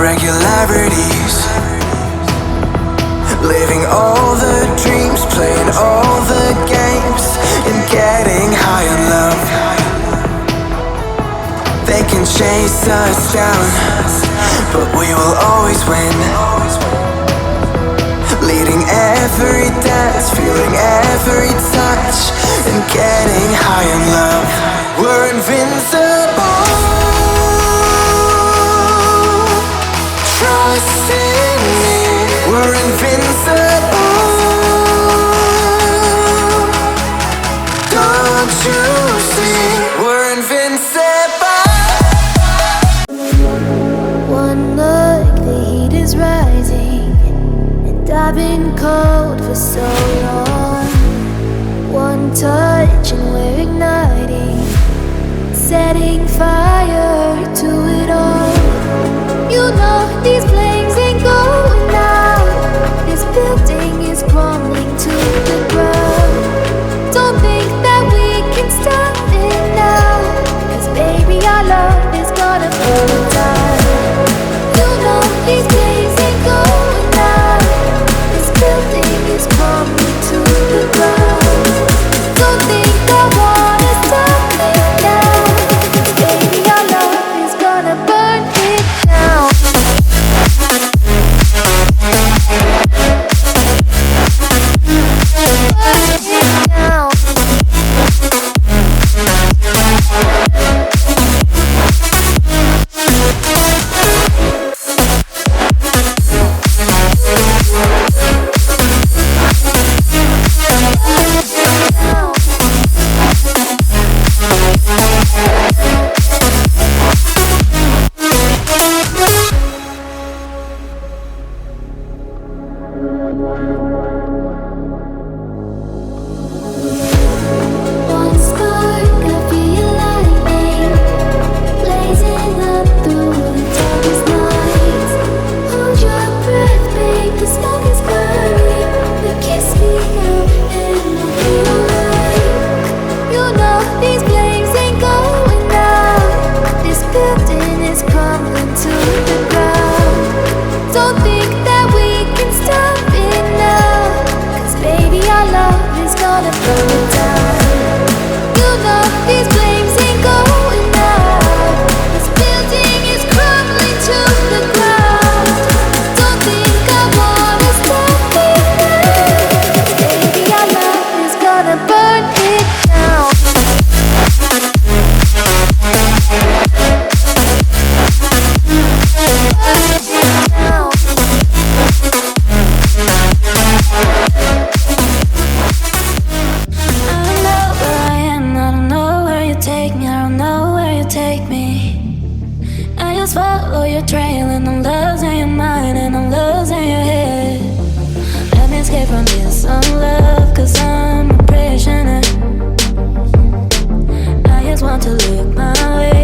regularities, living all the dreams, playing all the games, and getting high on love. They can chase us down, but we will always win. Leading every dance, feeling every touch, and getting high on love. We're invincible. Trust in me. We're invincible. Don't you see? We're invincible. One look, the heat is rising, and I've been cold for so long. One touch and we're igniting, setting fire to it all. You know these flames ain't going out. This building is crumbling to the ground. Don't think that we can stop it now, 'cause baby our love is gonna burn down. You know these flames ain't going out. This building is crumbling to the ground. Don't think I wanna stop it now, 'cause baby our love is gonna burn it down. One spark, I feel lightning blazing up through the darkest nights. Hold your breath, babe, the smoke is burning. Now kiss me out and we'll be alright. You know these flames ain't going out. This building is crumbling to the ground. Don't think that we can stop it now, 'cause baby our love is gonna burn down. You know these flames ain't going out. This building is crumbling to the ground. Don't think I wanna stop it now, 'cause baby our love is gonna burn it down. I don't know where I am, I don't know where you take me, I don't know where you take me. I just follow your trail and I'm losing your mind and I'm losing your head. Let me escape from this love, 'cause I'm a prisoner. I just want to look my way.